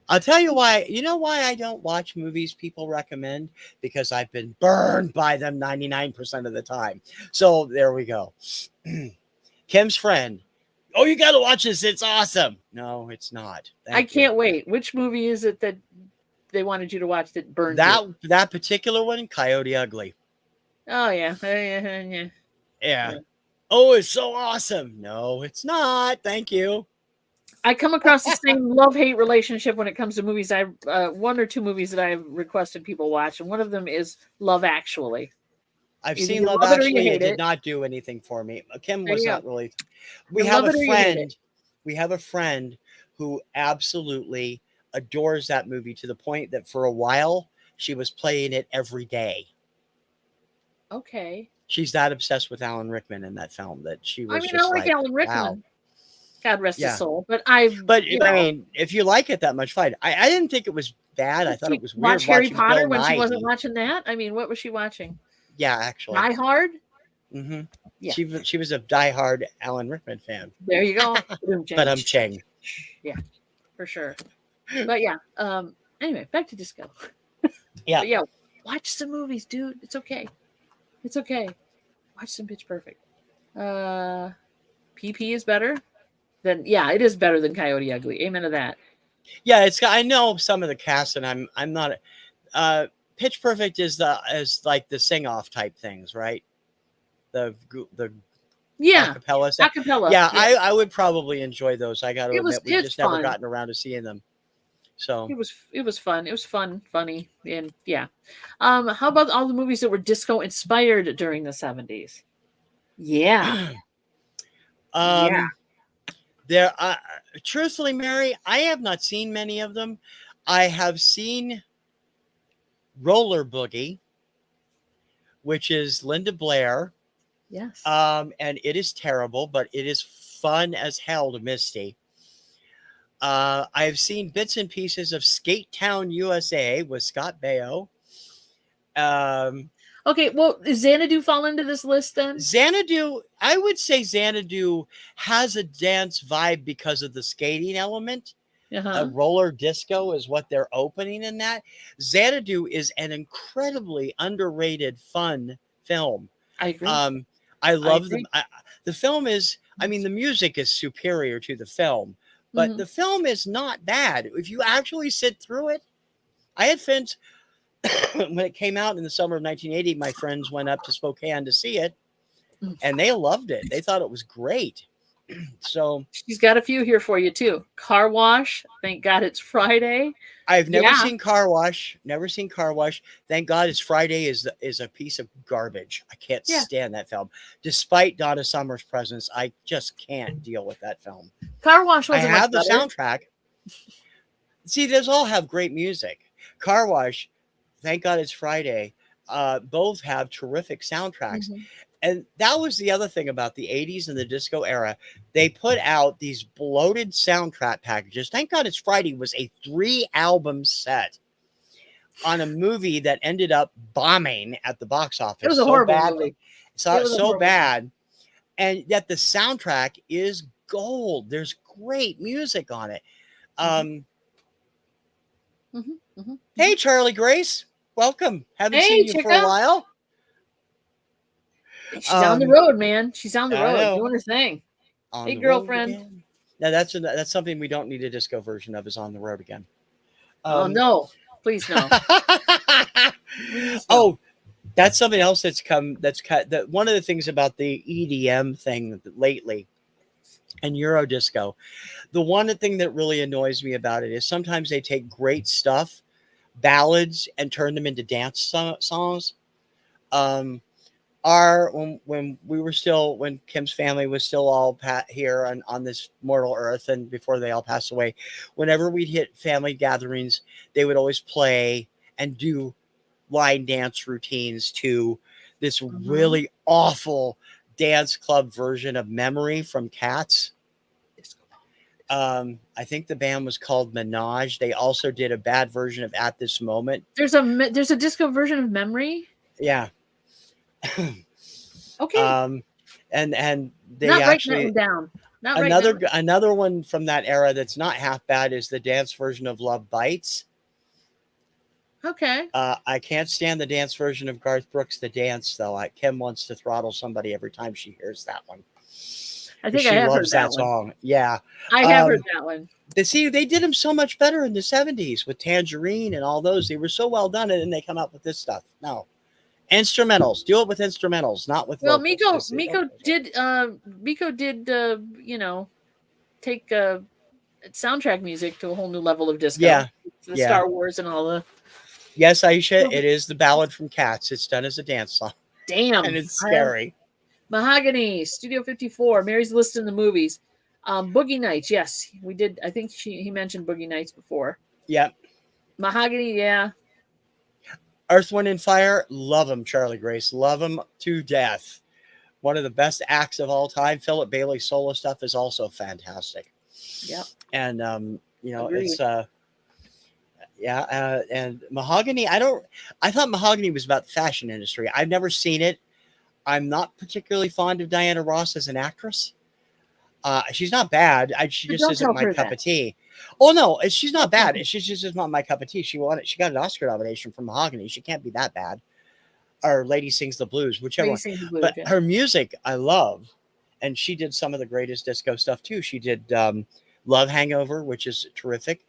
I'll tell you why. You know why I don't watch movies people recommend? Because I've been burned by them 99% of the time. So there we go. Kim's friend. Oh, you got to watch this. It's awesome. No, it's not. I Thank you. can't wait. Which movie is it that they wanted you to watch that burned you? That particular one, Coyote Ugly. Oh yeah. Yeah. Yeah. Oh, it's so awesome. No, it's not. Thank you. I come across the same love-hate relationship when it comes to movies. I one or two movies that I've requested people watch, and one of them is Love Actually. I've Either seen you Love love it or you Actually. It hate did it. not do anything for me. Kim There was you not go. really. You We have love a it or you hate it. friend. We have a friend who absolutely adores that movie to the point that for a while she was playing it every day. Okay. She's that obsessed with Alan Rickman in that film that she I was mean, I just like like, Alan Rickman. wow. God rest his Yeah. soul. But I mean, if you like it that much, fine. I didn't think it was bad. I thought it was weird watch Harry watching Potter Bill when she wasn't Nighy. watching that. I mean, what was she watching? Yeah, actually. Die Hard. Mm-hmm. Yeah. She was a diehard Alan Rickman fan. There you go. But I'm Cheng. Yeah, for sure. But yeah. Anyway, back to disco. Yeah. But yeah. Watch some movies, dude. It's okay. It's okay. Watch some Pitch Perfect. PP is better than it is better than Coyote Ugly. Amen to that. Yeah, I know some of the cast, and I'm not. Pitch Perfect is like the sing off type things, right? The acapella stuff. Acapella. Yeah, I would probably enjoy those. I got to admit, we've just never fun. gotten around to seeing them. So it was fun. It was fun, funny, and yeah. How about all the movies that were disco inspired during the 70s? Yeah. yeah. There, truthfully, Mary, I have not seen many of them. I have seen Roller Boogie, which is Linda Blair. Yes. And it is terrible, but it is fun as hell to Misty. I've seen bits and pieces of Skate Town, USA with Scott Baio. Okay, well, does Xanadu fall into this list then? Xanadu, I would say Xanadu has a dance vibe because of the skating element. A roller disco is what they're opening in that. Xanadu is an incredibly underrated, fun film. I agree. I love them. The film is, I mean, the music is superior to the film, but the film is not bad. If you actually sit through it, I had friends, when it came out in the summer of 1980, my friends went up to Spokane to see it, and they loved it. They thought it was great. So she's got a few here for you too. Car Wash. Thank God it's Friday. I've never seen Car Wash. Never seen Car Wash. Thank God it's Friday is a piece of garbage. I can't stand that film. Despite Donna Summer's presence, I just can't deal with that film. Car Wash wasn't I have the better. soundtrack. See, those all have great music. Car Wash, Thank God It's Friday. Both have terrific soundtracks. And that was the other thing about the 80s and the disco era. They put out these bloated soundtrack packages. Thank God It's Friday was a 3-album set on a movie that ended up bombing at the box office. It was a horrible movie. So bad. And yet the soundtrack is gold. There's great music on it. Hey, Charlie Grace. Welcome. Haven't seen you for a while. She's on the road, man. She's on the road doing her thing. Hey, girlfriend. Now that's something we don't need a disco version of, is On the Road Again. Oh no, please no. Oh, that's something else that's cut. That one of the things about the EDM thing lately and Euro disco, the one thing that really annoys me about it is sometimes they take great stuff, ballads, and turn them into dance songs. When Kim's family was still all here on this mortal earth, and before they all passed away, whenever we'd hit family gatherings, they would always play and do line dance routines to this really awful dance club version of Memory from Cats. I think the band was called Minaj. They also did a bad version of At This Moment. There's a disco version of Memory. Yeah. Okay. And they not actually writing that one down. Not right now. Another one from that era that's not half bad is the dance version of Love Bites. Okay. I can't stand the dance version of Garth Brooks' The Dance, though. Kim wants to throttle somebody every time she hears that one. I think I She have heard loves that that one. song. Yeah. I have heard that one. They did them so much better in the 70s with Tangerine and all those. They were so well done, and then they come up with this stuff. No. Instrumentals. Do it with instrumentals, not with Well, vocals. Miko did you know, take soundtrack music to a whole new level of disco. Yeah. The Yeah. Star Wars and all the. Yes, Aisha, it is the ballad from Cats. It's done as a dance song. Damn. And it's scary. Mahogany, Studio 54, Mary's List in the Movies. Boogie Nights, yes. We did. I think he mentioned Boogie Nights before. Yep. Mahogany, yeah. Earth, Wind, and Fire, love them, Charlie Grace. Love them to death. One of the best acts of all time. Philip Bailey's solo stuff is also fantastic. Yep. And, you know, Agreed. it's, yeah. And Mahogany, I thought Mahogany was about the fashion industry. I've never seen it. I'm not particularly fond of Diana Ross as an actress. She's not bad. She just isn't my cup of tea. Oh no, she's not bad. She's just not my cup of tea. She got an Oscar nomination for Mahogany. She can't be that bad. Or Lady Sings the Blues, whichever one. But her music I love, and she did some of the greatest disco stuff too. She did Love Hangover, which is terrific.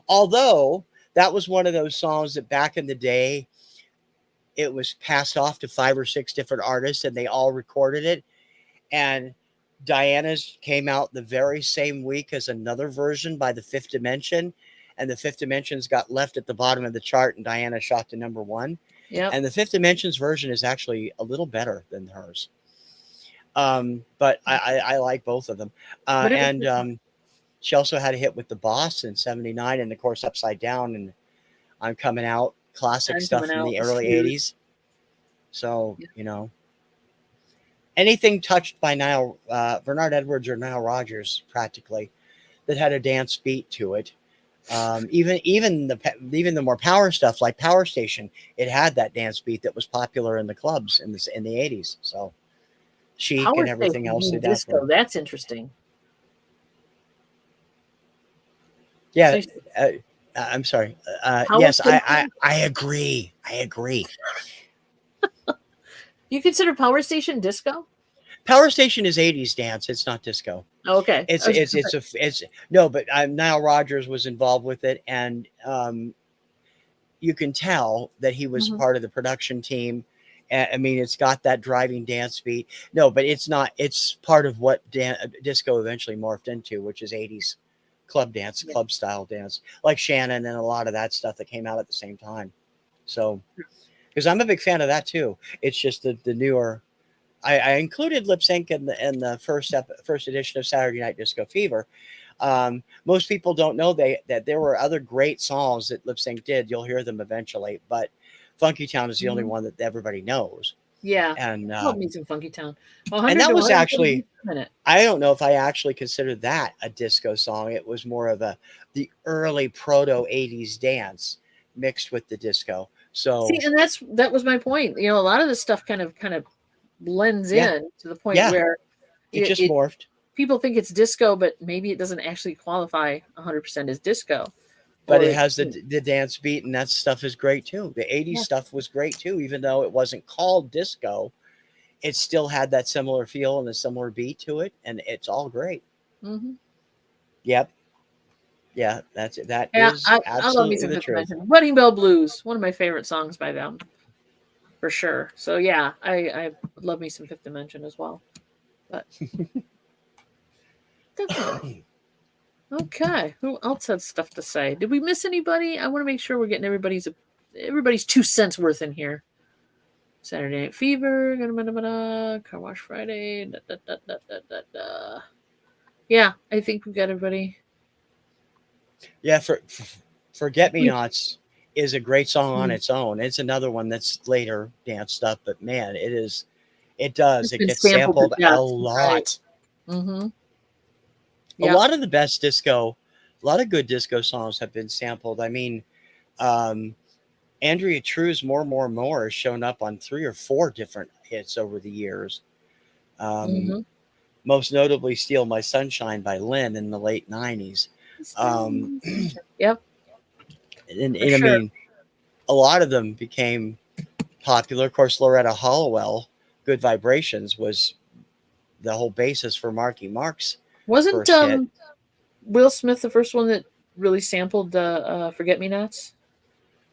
Although that was one of those songs that back in the day, it was passed off to 5 or 6 different artists, and they all recorded it. And Diana's came out the very same week as another version by the Fifth Dimension, and the Fifth Dimensions got left at the bottom of the chart, and Diana shot to number 1. Yeah. And the Fifth Dimensions version is actually a little better than hers. But I like both of them. And she also had a hit with The Boss in '79, and of course Upside Down and I'm Coming Out, classic stuff from the early '80s. So, you know, anything touched by Bernard Edwards or Nile Rodgers, practically, that had a dance beat to it. Even the more power stuff like Power Station, it had that dance beat that was popular in the clubs in the '80s. So Chic and everything else. Disco. That's interesting. Yeah, I'm sorry. Yes, I agree. I agree. You consider Power Station disco? Power Station is '80s dance. It's not disco. Okay. It's no, but Nile Rodgers was involved with it, and you can tell that he was part of the production team. I mean, it's got that driving dance beat. No, but it's not. It's part of what disco eventually morphed into, which is '80s club dance, club style dance, like Shannon and a lot of that stuff that came out at the same time. So, because I'm a big fan of that too. It's just the newer. I included lip sync in the first edition of Saturday Night Disco Fever. Most people don't know that there were other great songs that lip sync did. You'll hear them eventually, but Funky Town is the only one that everybody knows. Yeah, and love me some Funky Town. And that was actually, I don't know if I actually consider that a disco song. It was more of the early proto '80s dance mixed with the disco. So see, and that was my point. You know, a lot of this stuff kind of blends in to the point where it just morphed. People think it's disco, but maybe it doesn't actually qualify 100% as disco. But it has the dance beat, and that stuff is great too. The '80s stuff was great too, even though it wasn't called disco. It still had that similar feel and a similar beat to it, and it's all great. Mm-hmm. Yep. Yeah, that is I love me some the truth. Wedding Bell Blues, one of my favorite songs by them, for sure. So yeah, I love me some Fifth Dimension as well. But definitely. Okay, who else had stuff to say? Did we miss anybody? I want to make sure we're getting everybody's 2 cents worth in here. Saturday Night Fever, Car Wash Friday. Yeah, I think we've got everybody. Yeah, Forget Me Nots is a great song on its own. It's another one that's later dance stuff, but man, it gets sampled a lot. Right. Mm-hmm. Yep. A lot of the best disco, a lot of good disco songs have been sampled. I mean, Andrea True's More has shown up on 3 or 4 different hits over the years. most notably "Steal My Sunshine" by Lynn in the late '90s. Yep, for And I sure. mean, a lot of them became popular. Of course, Loretta Hollowell, "Good Vibrations" was the whole basis for Marky Mark's Wasn't first hit. Will Smith the first one that really sampled "Forget Me Nots"?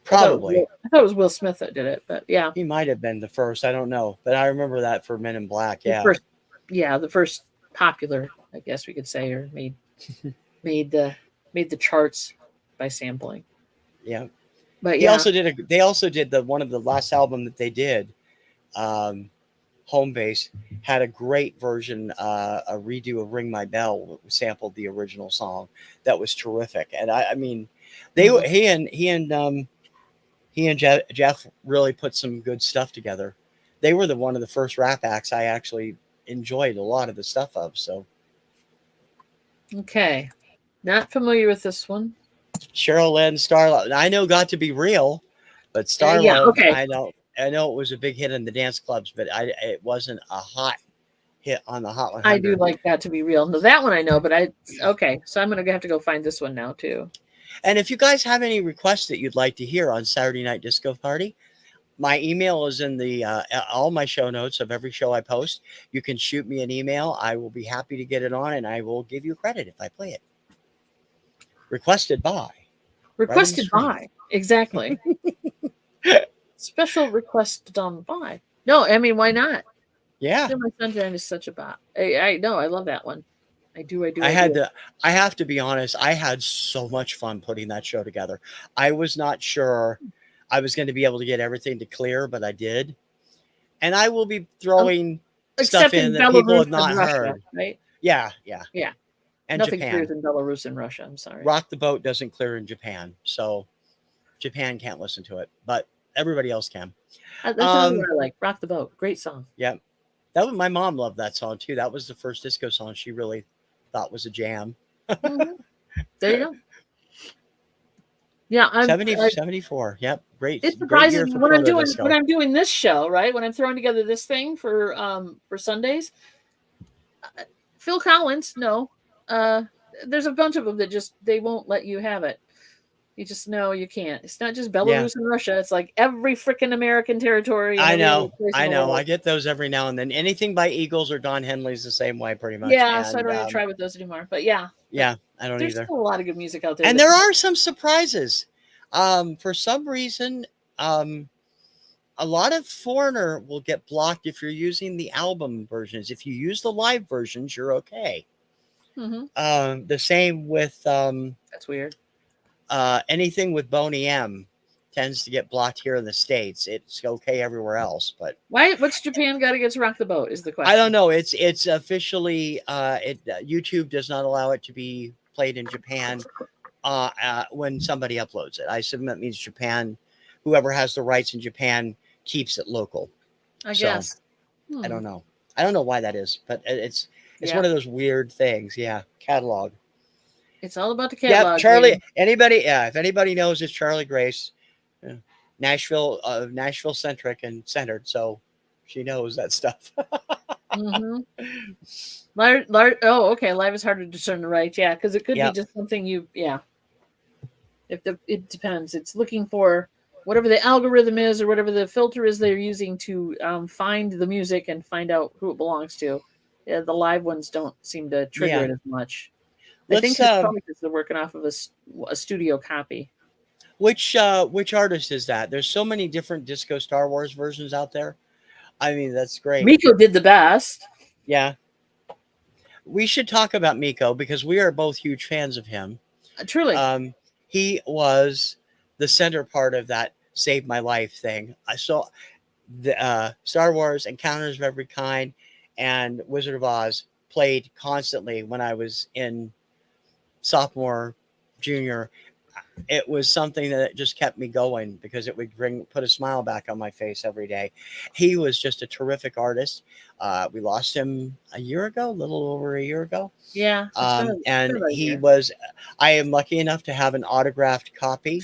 Probably. I thought it was Will Smith that did it, but yeah, He might have been the first. I don't know. But I remember that for Men in Black. the Yeah. first, yeah, the first popular, I guess we could say, or made the made the charts by sampling. Yeah. But He yeah, also did they also did the one of the last album that they did, um, Home Base, had a great version, a redo of Ring My Bell, sampled the original song. That was terrific. And I mean, mhm. he and Jeff really put some good stuff together. They were the one of the first rap acts I actually enjoyed a lot of the stuff of. So Okay, not familiar with this one. Cheryl Lynn, Starlove. I know "Got to Be Real," but Yeah, Starlove, okay. I know it was a big hit in the dance clubs, but it wasn't a hot hit on the Hot I do 100. like that to be real. No, that one I know, but okay. So I'm gonna have to go find this one now too. And if you guys have any requests that you'd like to hear on Saturday Night Disco Party, my email is in the all my show notes of every show I post. You can shoot me an email. I will be happy to get it on, and I will give you credit if I play it. Requested by, right on the Requested screen. by, exactly. Special request done by. No, I mean, why not? Yeah. Still My Sunshine is such a bop. I know, I love that one. I do, I I had do. to I have to be honest, I had so much fun putting that show together. I was not sure I was going to be able to get everything to clear, but I did. And I will be Um, throwing stuff in Excepting that people Belarus have and not Russia, heard. right? Yeah, yeah. Yeah, And nothing clears Japan. in Belarus and Russia. I'm sorry. Rock the Boat doesn't clear in Japan. So Japan can't listen to it, but everybody else can. That's another Um one I like. Rock the Boat, great song. yeah. That was my mom loved that song too. That was the first disco song she really thought was a jam. Hmm. There you go. Yeah, 74. Yep. it Great surprises year me for when proto disco. I'm doing this show, right? When I'm throwing together this thing for Sundays. Phil Collins, no. Uh, there's a bunch of them that just they won't let you have it. You just know you can't. It's not just Yeah. Belarus and Russia. It's like every freaking American territory and I every other know. place in I the know. I world. get those every now and then. Anything by Eagles or Don Henley's the same way, pretty much. Yeah, so I And don't even try with those anymore. But yeah, but yeah, I don't there's either. still a lot of good music out there And that there people. are some surprises. For some reason, a lot of Foreigner will get blocked if you're using the album versions. If you use the live versions, you're okay. Hmm. The same with That's weird. anything with Boney M tends to get blocked here in the States. It's okay everywhere else, but Why? What's Japan got against Rock the Boat? Is the I don't question. know. It's officially YouTube does not allow it to be played in Japan when somebody uploads it. I assume that means Japan, whoever has the rights in Japan keeps it local. I So guess. I Hmm. don't know. I don't know why that is, but it's Yeah, one of those weird things. Yeah, catalog. it's all about the Yep, catalog, Charlie. baby. Anybody? Yeah, if anybody knows, it's Charlie Grace, yeah. Nashville centric and centered, so she knows that stuff. Hmm. Oh, okay. Live is hard to discern the right. Yeah, because it could be Yep. just something you. Yeah, it depends. It's looking for whatever the algorithm is or whatever the filter is they're using to find the music and find out who it belongs to. Yeah, the live ones don't seem to trigger Yeah. it as much. I think Let's it's probably because they're working off of a studio copy. which artist is that? There's so many different Disco Star Wars versions out there. I mean, that's great. Miko did the best. Yeah. We should talk about Miko because we are both huge fans of him. Truly. He was the center part of that Save My Life thing. I saw the Star Wars, Encounters of Every Kind, and Wizard of Oz played constantly when I was in sophomore, junior. It was something that just kept me going because it would put a smile back on my face every day. He was just a terrific artist. We lost him a year ago, a little over a year ago. Yeah, it's been And about a he year. was, I am lucky enough to have an autographed copy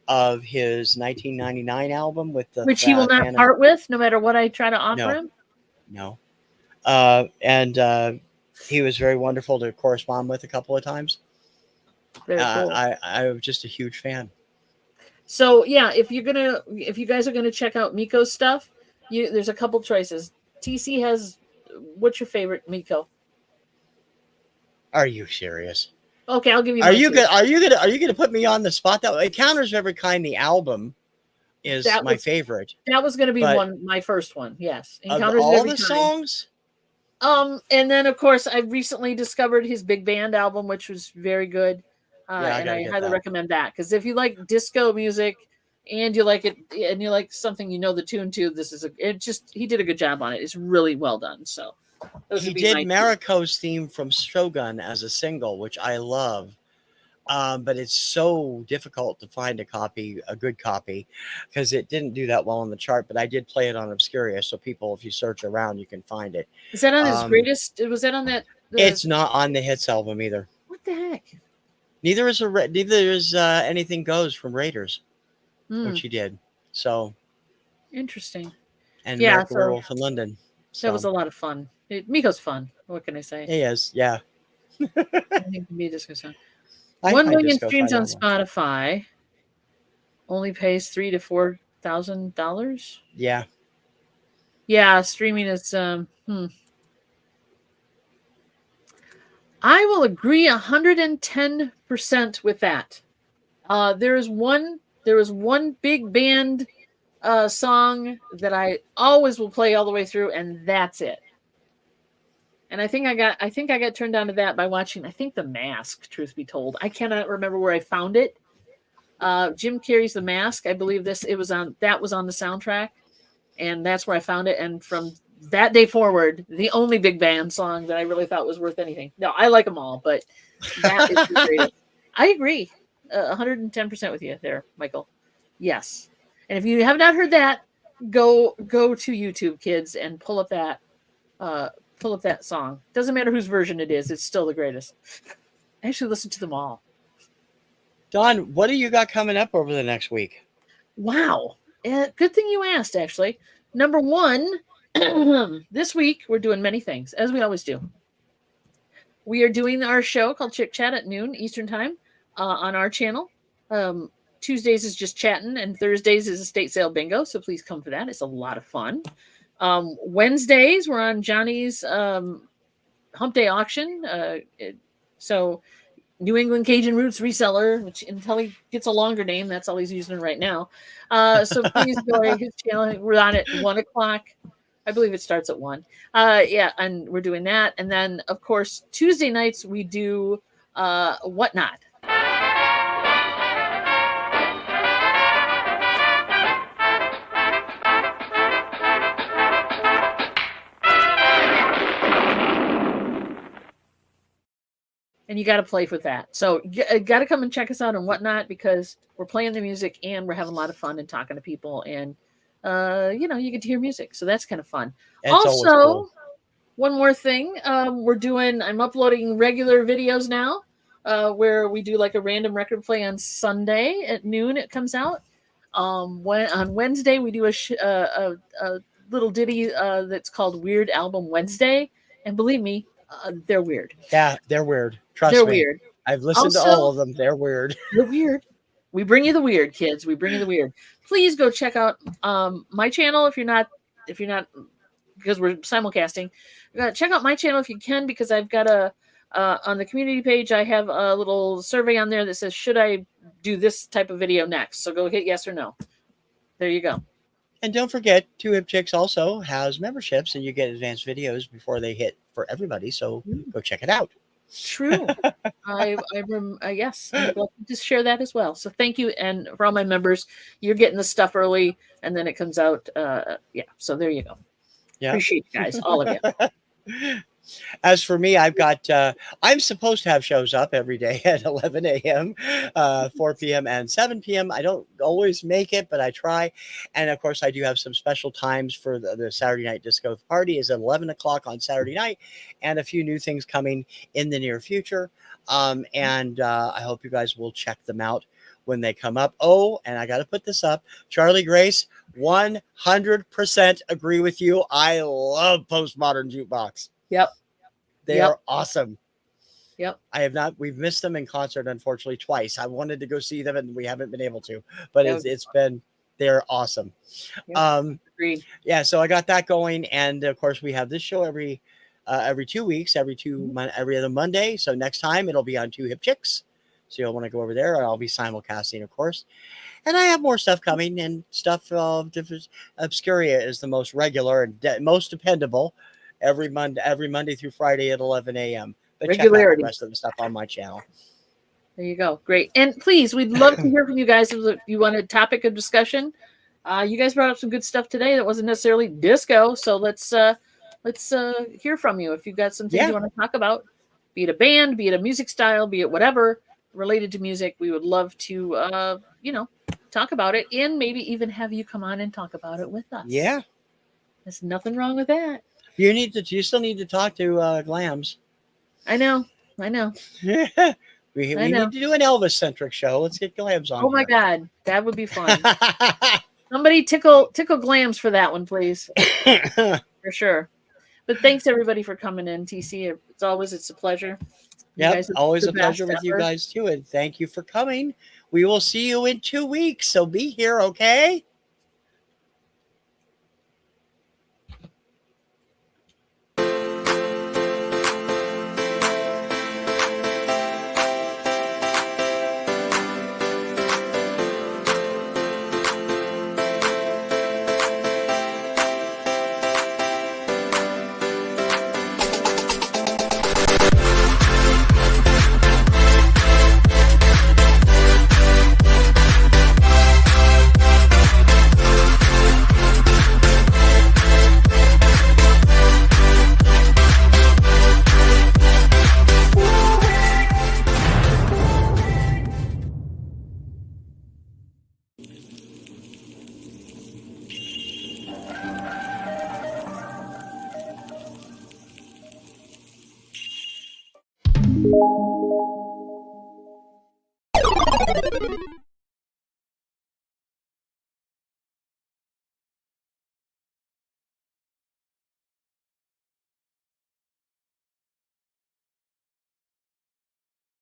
of his 1999 album with the Which he will not Phantom. part with, no matter what I try to offer No, him. no. And He was very wonderful to correspond with a couple of times. Very cool. I was just a huge fan. So yeah, if you guys are gonna check out Miko's stuff, there's a couple choices. TC has, what's your favorite Miko? Are you serious? Okay, I'll give you. Are you good? Are you gonna put me on the spot? That Encounters of Every Kind, the album, is my favorite. That was going to be my first one. Yes, Encounters of all the songs. And then of course I recently discovered his big band album, which was very good. And I highly recommend that, because if you like disco music and you like it and you like something the tune to, he did a good job on it. It's really well done. So he did Mariko's theme from Shogun as a single, which I love. But it's so difficult to find a good copy, because it didn't do that well on the chart. But I did play it on Obscuria, so people, if you search around, you can find it. Is that on his greatest? Was that on that? It's not on the hits album either. What the heck? Neither is Anything Goes from Raiders, which he did. So interesting. And Werewolf in London. So. That was a lot of fun. Miko's fun. What can I say? He is, yeah. I think me disco song. 1 million streams on Spotify. Only pays $3,000 to $4,000. Yeah. Yeah, streaming is I will agree 110% with that. There was one big band song that I always will play all the way through, and that's it. And I think I got turned on to that by watching, I think, The Mask, truth be told. I cannot remember where I found it. Jim Carrey's The Mask. I believe that was on the soundtrack, and that's where I found it. And from that day forward, the only big band song that I really thought was worth anything. No, I like them all, but that is the greatest. I agree 110% with you there, Michael. Yes. And if you have not heard that, go to YouTube, kids, and pull up that song. Doesn't matter whose version it is, it's still the greatest. I actually listen to them all. Dawn, what do you got coming up over the next week? Wow. Good thing you asked, actually. Number one, this week we're doing many things, as we always do. We are doing our show called Chick Chat at noon Eastern Time on our channel. Tuesdays is just chatting, and Thursdays is estate sale bingo, so please come for that. It's a lot of fun. Wednesdays, we're on Johnny's Hump Day auction. So New England Cajun Roots Reseller, which until he gets a longer name, that's all he's using right now. So please go to his channel. We're on at 1 o'clock. I believe it starts at 1. Yeah, and we're doing that. And then, of course, Tuesday nights we do Whatnot. And you got to play with that. So you got to come and check us out on Whatnot, because we're playing the music and we're having a lot of fun and talking to people. And, you get to hear music. So that's kind of fun. It's also, cool. One more thing I'm uploading regular videos now where we do like a random record play on Sunday at noon. It comes out. On Wednesday, we do a little ditty that's called Weird Album Wednesday. And believe me, they're weird. Yeah, they're weird. Trust me. They're weird. I've listened to all of them. They're weird. They're weird. We bring you the weird, kids. We bring you the weird. Please go check out my channel if you're not, because we're simulcasting. Check out my channel if you can, because I've got on the community page, I have a little survey on there that says, should I do this type of video next? So go hit yes or no. There you go. And don't forget, Two Hip Chicks also has memberships, and you get advanced videos before they hit for everybody. So go check it out. True. Yes, I'd love to just share that as well. So thank you. And for all my members, you're getting the stuff early, and then it comes out. So there you go. Yeah. Appreciate you guys, all of you. As for me, I've got, I'm supposed to have shows up every day at 11 a.m., 4 p.m., and 7 p.m. I don't always make it, but I try. And of course, I do have some special times for the Saturday night disco party is at 11 o'clock on Saturday night, and a few new things coming in the near future. And I hope you guys will check them out when they come up. Oh, and I got to put this up. Charlie Grace, 100% agree with you. I love Postmodern Jukebox. Yep. They Yep. are awesome. Yep. We've missed them in concert, unfortunately, twice. I wanted to go see them and we haven't been able to, but That would be fun. they're awesome. Yep. Um, Agreed. yeah, so I got that going. And of course we have this show every 2 weeks, every other Monday. So next time it'll be on Two Hip Chicks. So you'll want to go over there. I'll be simulcasting, of course. And I have more stuff coming and stuff of different. Obscuria is the most regular and most dependable every Monday through Friday at 11 a.m. But check out the Regularity. rest of the stuff on my channel. There you go. Great. And please, we'd love to hear from you guys if you want a topic of discussion. You guys brought up some good stuff today that wasn't necessarily disco. So let's hear from you. If you've got some things you want to talk about, be it a band, be it a music style, be it whatever related to music, we would love to talk about it and maybe even have you come on and talk about it with us. Yeah. There's nothing wrong with that. You still need to talk to Glams. I know. we need to do an Elvis centric show. Let's get Glams on. Oh my God, that would be fun. Somebody tickle Glams for that one, please. For sure. But thanks everybody for coming in, TC. It's a pleasure. Yeah, always a pleasure with you guys too. And thank you for coming. We will see you in 2 weeks. So be here, okay?